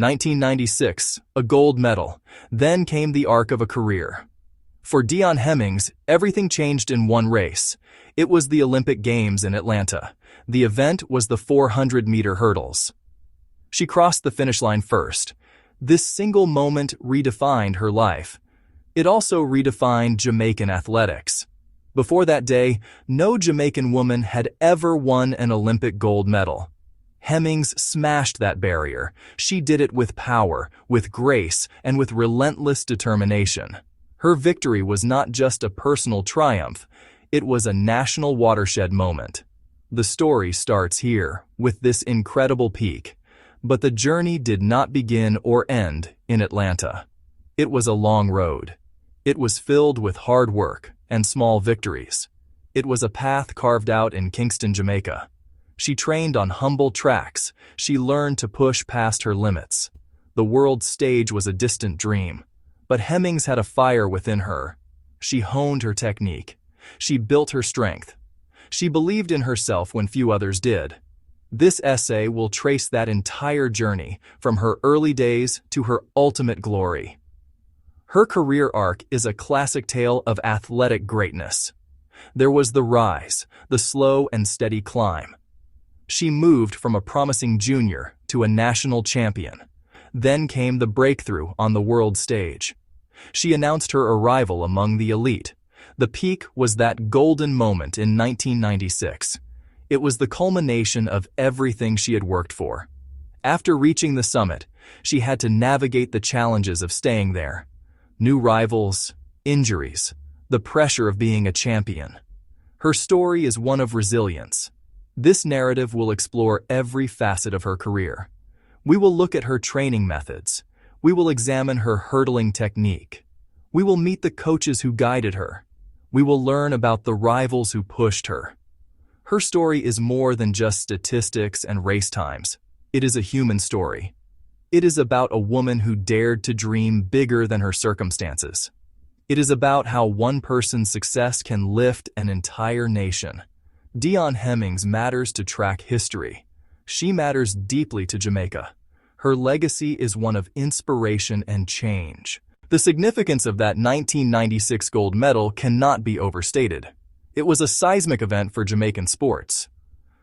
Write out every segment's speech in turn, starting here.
1996, a gold medal. Then came the arc of a career. For Deon Hemmings, everything changed in one race. It was the Olympic Games in Atlanta. The event was the 400-meter hurdles. She crossed the finish line first. This single moment redefined her life. It also redefined Jamaican athletics. Before that day, no Jamaican woman had ever won an Olympic gold medal. Hemmings smashed that barrier. She did it with power, with grace, and with relentless determination. Her victory was not just a personal triumph, it was a national watershed moment. The story starts here, with this incredible peak. But the journey did not begin or end in Atlanta. It was a long road. It was filled with hard work and small victories. It was a path carved out in Kingston, Jamaica. She trained on humble tracks. She learned to push past her limits. The world stage was a distant dream, but Hemmings had a fire within her. She honed her technique. She built her strength. She believed in herself when few others did. This essay will trace that entire journey, from her early days to her ultimate glory. Her career arc is a classic tale of athletic greatness. There was the rise, the slow and steady climb. She moved from a promising junior to a national champion. Then came the breakthrough on the world stage. She announced her arrival among the elite. The peak was that golden moment in 1996. It was the culmination of everything she had worked for. After reaching the summit, she had to navigate the challenges of staying there. New rivals, injuries, the pressure of being a champion. Her story is one of resilience. This narrative will explore every facet of her career. We will look at her training methods. We will examine her hurdling technique. We will meet the coaches who guided her. We will learn about the rivals who pushed her. Her story is more than just statistics and race times. It is a human story. It is about a woman who dared to dream bigger than her circumstances. It is about how one person's success can lift an entire nation. Deon Hemmings matters to track history. She matters deeply to Jamaica. Her legacy is one of inspiration and change. The significance of that 1996 gold medal cannot be overstated. It was a seismic event for Jamaican sports.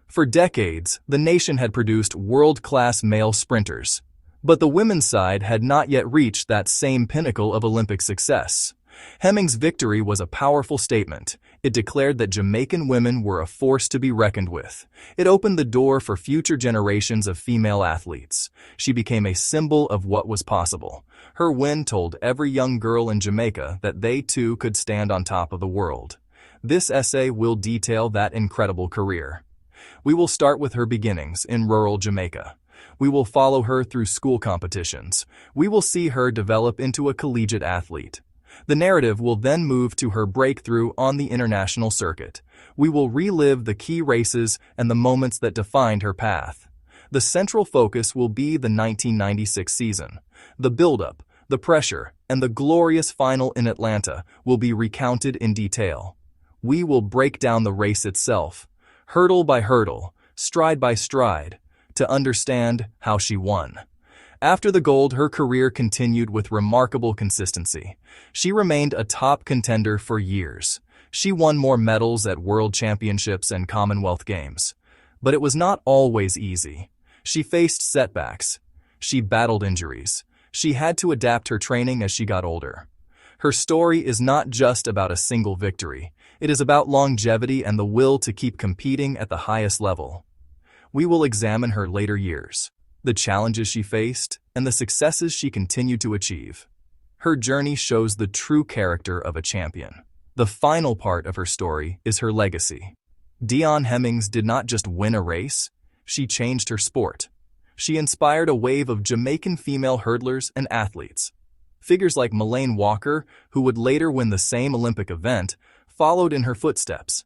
For decades, the nation had produced world-class male sprinters. But the women's side had not yet reached that same pinnacle of Olympic success. Hemmings' victory was a powerful statement. It declared that Jamaican women were a force to be reckoned with. It opened the door for future generations of female athletes. She became a symbol of what was possible. Her win told every young girl in Jamaica that they too could stand on top of the world. This essay will detail that incredible career. We will start with her beginnings in rural Jamaica. We will follow her through school competitions. We will see her develop into a collegiate athlete. The narrative will then move to her breakthrough on the international circuit. We will relive the key races and the moments that defined her path. The central focus will be the 1996 season. The build-up, the pressure, and the glorious final in Atlanta will be recounted in detail. We will break down the race itself, hurdle by hurdle, stride by stride, to understand how she won. After the gold, her career continued with remarkable consistency. She remained a top contender for years. She won more medals at World Championships and Commonwealth Games. But it was not always easy. She faced setbacks. She battled injuries. She had to adapt her training as she got older. Her story is not just about a single victory. It is about longevity and the will to keep competing at the highest level. We will examine her later years, the challenges she faced, and the successes she continued to achieve. Her journey shows the true character of a champion. The final part of her story is her legacy. Deon Hemmings did not just win a race, she changed her sport. She inspired a wave of Jamaican female hurdlers and athletes. Figures like Melaine Walker, who would later win the same Olympic event, followed in her footsteps.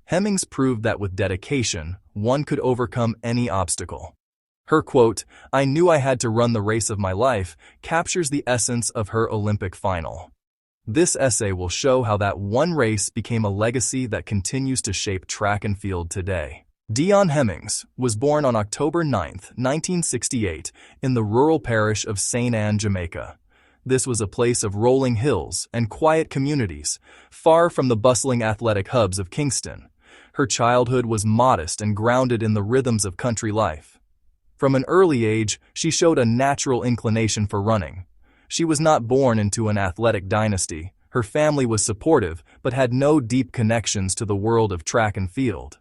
Hemmings proved that with dedication, one could overcome any obstacle. Her quote, "I knew I had to run the race of my life," captures the essence of her Olympic final. This essay will show how that one race became a legacy that continues to shape track and field today. Deon Hemmings was born on October 9, 1968, in the rural parish of St. Anne, Jamaica. This was a place of rolling hills and quiet communities, far from the bustling athletic hubs of Kingston. Her childhood was modest and grounded in the rhythms of country life. From an early age, she showed a natural inclination for running. She was not born into an athletic dynasty. Her family was supportive, but had no deep connections to the world of track and field.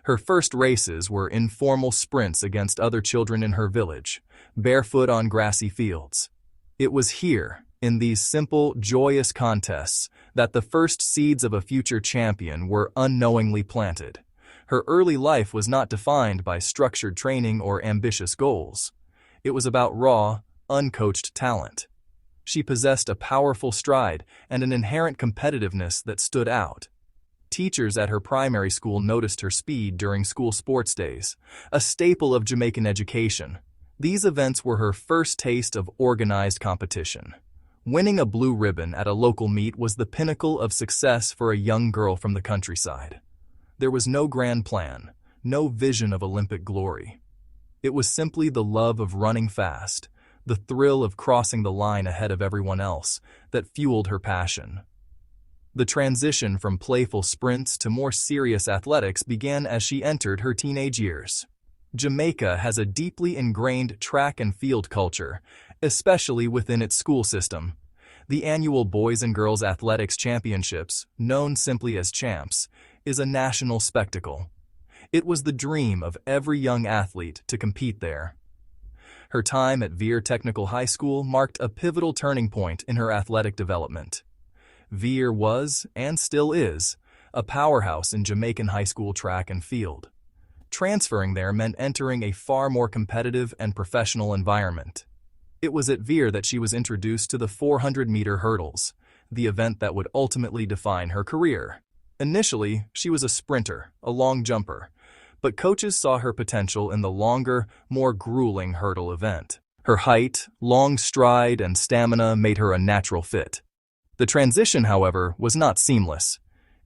Her first races were informal sprints against other children in her village, barefoot on grassy fields. It was here, in these simple, joyous contests, that the first seeds of a future champion were unknowingly planted. Her early life was not defined by structured training or ambitious goals. It was about raw, uncoached talent. She possessed a powerful stride and an inherent competitiveness that stood out. Teachers at her primary school noticed her speed during school sports days, a staple of Jamaican education. These events were her first taste of organized competition. Winning a blue ribbon at a local meet was the pinnacle of success for a young girl from the countryside. There was no grand plan, no vision of Olympic glory. It was simply the love of running fast, the thrill of crossing the line ahead of everyone else, that fueled her passion. The transition from playful sprints to more serious athletics began as she entered her teenage years. Jamaica has a deeply ingrained track and field culture, especially within its school system. The annual Boys and Girls Athletics Championships, known simply as Champs, is a national spectacle. It was the dream of every young athlete to compete there. Her time at Vere Technical High School marked a pivotal turning point in her athletic development. Vere was, and still is, a powerhouse in Jamaican high school track and field. Transferring there meant entering a far more competitive and professional environment. It was at Vere that she was introduced to the 400-meter hurdles, the event that would ultimately define her career. Initially, she was a sprinter, a long jumper, but coaches saw her potential in the longer, more grueling hurdle event. Her height, long stride, and stamina made her a natural fit. The transition, however, was not seamless.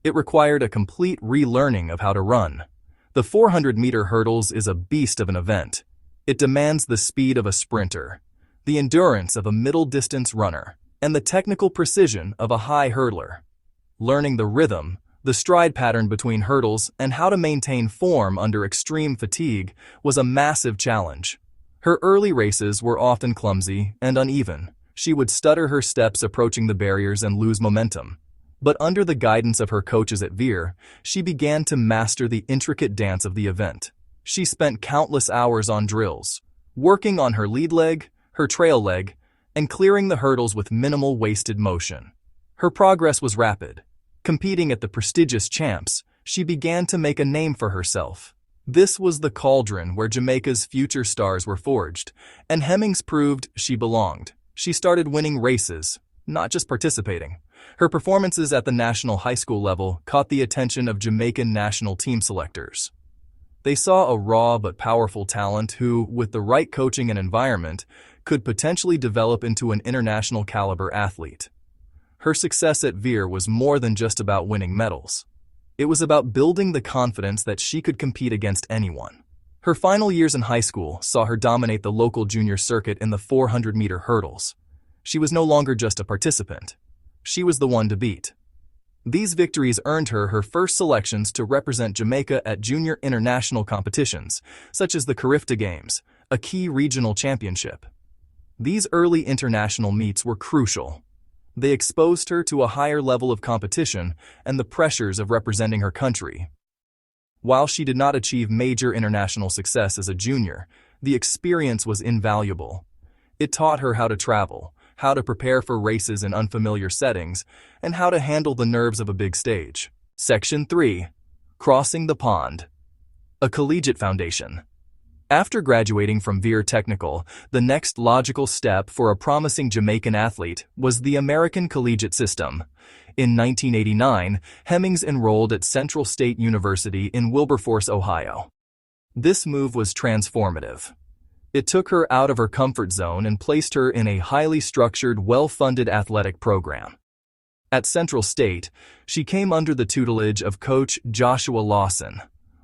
It required a complete relearning of how to run. The 400-meter hurdles is a beast of an event. It demands the speed of a sprinter, the endurance of a middle-distance runner, and the technical precision of a high hurdler. Learning the rhythm, the stride pattern between hurdles, and how to maintain form under extreme fatigue was a massive challenge. Her early races were often clumsy and uneven. She would stutter her steps approaching the barriers and lose momentum. But under the guidance of her coaches at Vere, she began to master the intricate dance of the event. She spent countless hours on drills, working on her lead leg, her trail leg, and clearing the hurdles with minimal wasted motion. Her progress was rapid. Competing at the prestigious Champs, she began to make a name for herself. This was the cauldron where Jamaica's future stars were forged, and Hemmings proved she belonged. She started winning races, not just participating. Her performances at the national high school level caught the attention of Jamaican national team selectors. They saw a raw but powerful talent who, with the right coaching and environment, could potentially develop into an international caliber athlete. Her success at Vere was more than just about winning medals. It was about building the confidence that she could compete against anyone. Her final years in high school saw her dominate the local junior circuit in the 400-meter hurdles. She was no longer just a participant. She was the one to beat. These victories earned her her first selections to represent Jamaica at junior international competitions, such as the Carifta Games, a key regional championship. These early international meets were crucial. They exposed her to a higher level of competition and the pressures of representing her country. While she did not achieve major international success as a junior, the experience was invaluable. It taught her how to travel, how to prepare for races in unfamiliar settings, and how to handle the nerves of a big stage. Section 3. Crossing the Pond. A collegiate foundation. After graduating from Vere Technical, the next logical step for a promising Jamaican athlete was the American collegiate system. In 1989, Hemmings enrolled at Central State University in Wilberforce, Ohio. This move was transformative. It took her out of her comfort zone and placed her in a highly structured, well-funded athletic program. At Central State, she came under the tutelage of coach Joshua Lawson,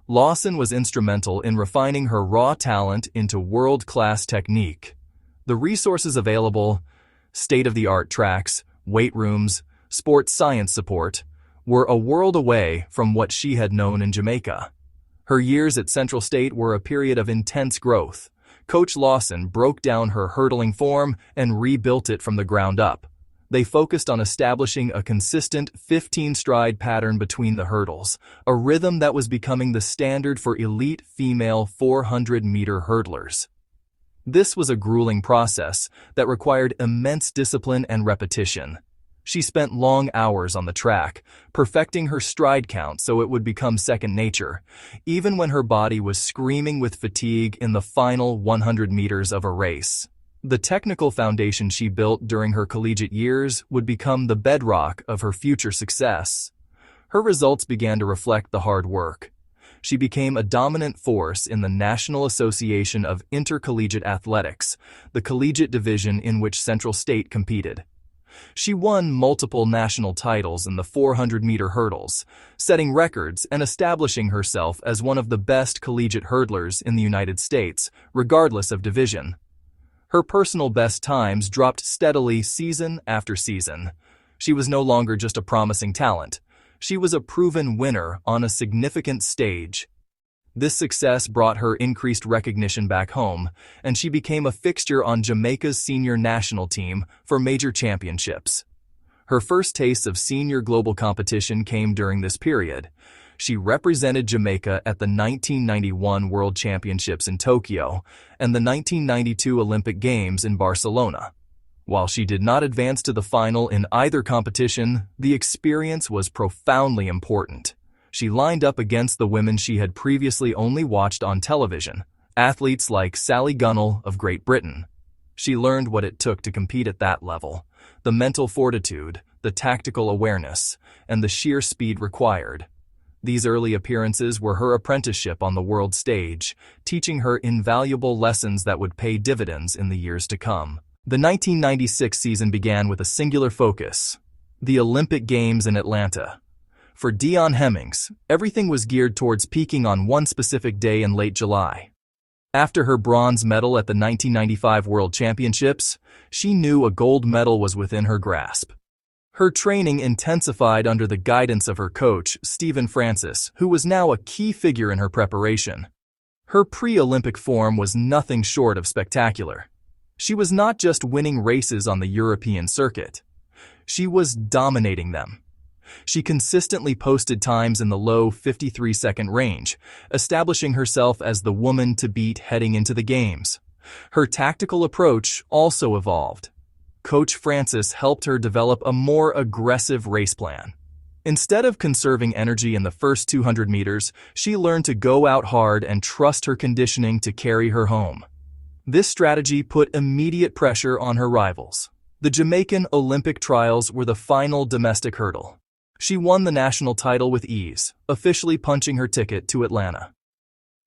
Lawson was instrumental in refining her raw talent into world-class technique. The resources available, state-of-the-art tracks, weight rooms, sports science support, were a world away from what she had known in Jamaica. Her years at Central State were a period of intense growth. Coach Lawson broke down her hurdling form and rebuilt it from the ground up. They focused on establishing a consistent 15-stride pattern between the hurdles, a rhythm that was becoming the standard for elite female 400-meter hurdlers. This was a grueling process that required immense discipline and repetition. She spent long hours on the track, perfecting her stride count so it would become second nature, even when her body was screaming with fatigue in the final 100 meters of a race. The technical foundation she built during her collegiate years would become the bedrock of her future success. Her results began to reflect the hard work. She became a dominant force in the National Association of Intercollegiate Athletics, the collegiate division in which Central State competed. She won multiple national titles in the 400-meter hurdles, setting records and establishing herself as one of the best collegiate hurdlers in the United States, regardless of division. Her personal best times dropped steadily season after season. She was no longer just a promising talent. She was a proven winner on a significant stage. This success brought her increased recognition back home, and she became a fixture on Jamaica's senior national team for major championships. Her first tastes of senior global competition came during this period. She represented Jamaica at the 1991 World Championships in Tokyo and the 1992 Olympic Games in Barcelona. While she did not advance to the final in either competition, the experience was profoundly important. She lined up against the women she had previously only watched on television, athletes like Sally Gunnell of Great Britain. She learned what it took to compete at that level, the mental fortitude, the tactical awareness, and the sheer speed required. These early appearances were her apprenticeship on the world stage, teaching her invaluable lessons that would pay dividends in the years to come. The 1996 season began with a singular focus: the Olympic Games in Atlanta. For Deon Hemmings, everything was geared towards peaking on one specific day in late July. After her bronze medal at the 1995 World Championships, she knew a gold medal was within her grasp. Her training intensified under the guidance of her coach, Stephen Francis, who was now a key figure in her preparation. Her pre-Olympic form was nothing short of spectacular. She was not just winning races on the European circuit. She was dominating them. She consistently posted times in the low 53-second range, establishing herself as the woman to beat heading into the games. Her tactical approach also evolved. Coach Francis helped her develop a more aggressive race plan. Instead of conserving energy in the first 200 meters, she learned to go out hard and trust her conditioning to carry her home. This strategy put immediate pressure on her rivals. The Jamaican Olympic trials were the final domestic hurdle. She won the national title with ease, officially punching her ticket to Atlanta.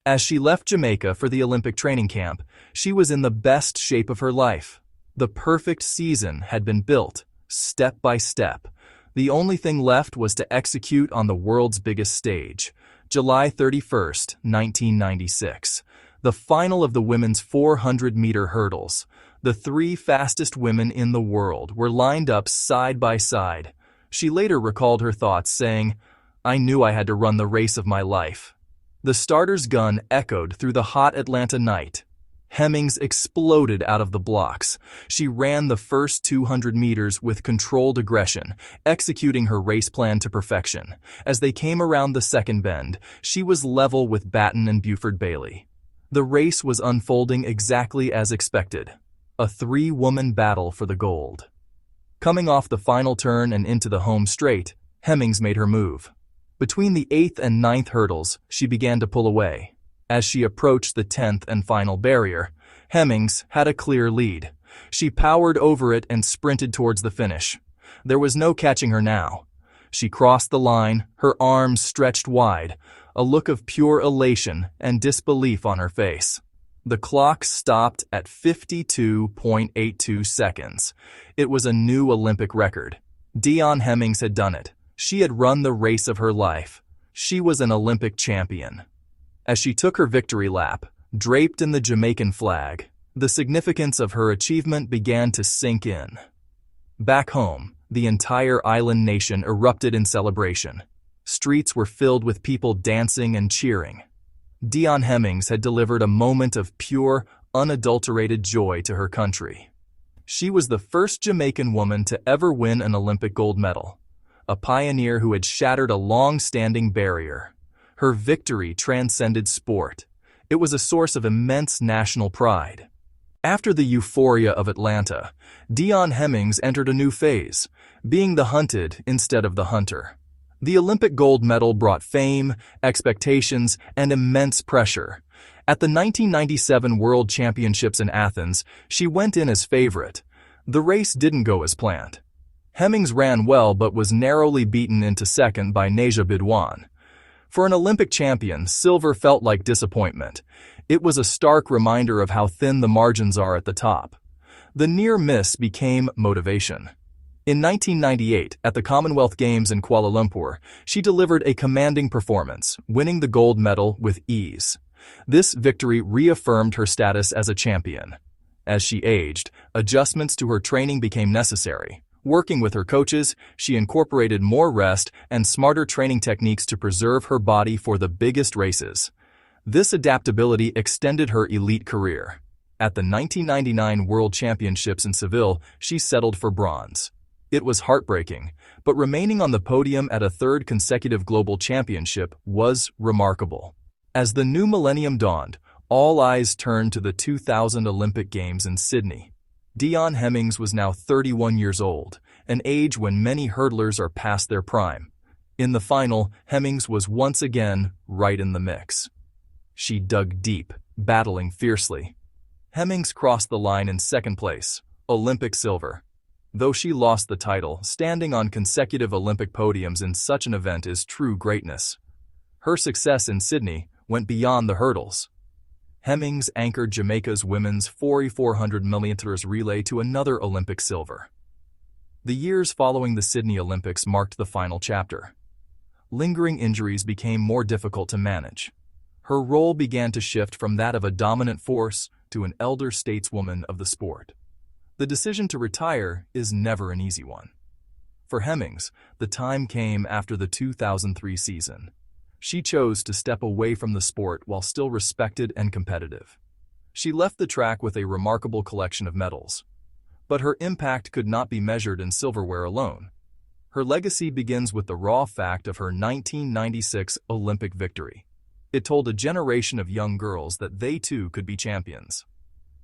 As she left Jamaica for the Olympic training camp, she was in the best shape of her life. The perfect season had been built, step by step. The only thing left was to execute on the world's biggest stage. July 31st, 1996. The final of the women's 400-meter hurdles. The three fastest women in the world were lined up side by side. She later recalled her thoughts, saying, "I knew I had to run the race of my life." The starter's gun echoed through the hot Atlanta night. Hemmings exploded out of the blocks. She ran the first 200 meters with controlled aggression, executing her race plan to perfection. As they came around the second bend, she was level with Batten and Buford Bailey. The race was unfolding exactly as expected. A three-woman battle for the gold. Coming off the final turn and into the home straight, Hemmings made her move. Between the 8th and 9th hurdles, she began to pull away. As she approached the 10th and final barrier, Hemmings had a clear lead. She powered over it and sprinted towards the finish. There was no catching her now. She crossed the line, her arms stretched wide, a look of pure elation and disbelief on her face. The clock stopped at 52.82 seconds. It was a new Olympic record. Deon Hemmings had done it. She had run the race of her life. She was an Olympic champion. As she took her victory lap, draped in the Jamaican flag, the significance of her achievement began to sink in. Back home, the entire island nation erupted in celebration. Streets were filled with people dancing and cheering. Deon Hemmings had delivered a moment of pure, unadulterated joy to her country. She was the first Jamaican woman to ever win an Olympic gold medal, a pioneer who had shattered a long-standing barrier. Her victory transcended sport. It was a source of immense national pride. After the euphoria of Atlanta, Deon Hemmings entered a new phase, being the hunted instead of the hunter. The Olympic gold medal brought fame, expectations, and immense pressure. At the 1997 World Championships in Athens, she went in as favorite. The race didn't go as planned. Hemmings ran well but was narrowly beaten into second by Deon. For an Olympic champion, silver felt like disappointment. It was a stark reminder of how thin the margins are at the top. The near miss became motivation. In 1998, at the Commonwealth Games in Kuala Lumpur, she delivered a commanding performance, winning the gold medal with ease. This victory reaffirmed her status as a champion. As she aged, adjustments to her training became necessary. Working with her coaches, she incorporated more rest and smarter training techniques to preserve her body for the biggest races. This adaptability extended her elite career. At the 1999 World Championships in Seville, she settled for bronze. It was heartbreaking, but remaining on the podium at a third consecutive global championship was remarkable. As the new millennium dawned, all eyes turned to the 2000 Olympic Games in Sydney. Deon Hemmings was now 31 years old, an age when many hurdlers are past their prime. In the final, Hemmings was once again right in the mix. She dug deep, battling fiercely. Hemmings crossed the line in second place, Olympic silver. Though she lost the title, standing on consecutive Olympic podiums in such an event is true greatness. Her success in Sydney went beyond the hurdles. Hemmings anchored Jamaica's women's 4x400 meters relay to another Olympic silver. The years following the Sydney Olympics marked the final chapter. Lingering injuries became more difficult to manage. Her role began to shift from that of a dominant force to an elder stateswoman of the sport. The decision to retire is never an easy one. For Hemmings, the time came after the 2003 season. She chose to step away from the sport while still respected and competitive. She left the track with a remarkable collection of medals. But her impact could not be measured in silverware alone. Her legacy begins with the raw fact of her 1996 Olympic victory. It told a generation of young girls that they too could be champions.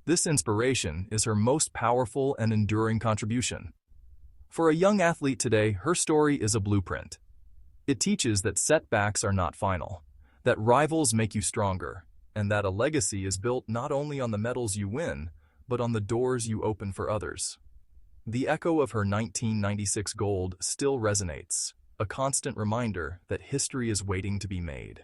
This inspiration is her most powerful and enduring contribution. For a young athlete today, her story is a blueprint. It teaches that setbacks are not final, that rivals make you stronger, and that a legacy is built not only on the medals you win, but on the doors you open for others. The echo of her 1996 gold still resonates, a constant reminder that history is waiting to be made.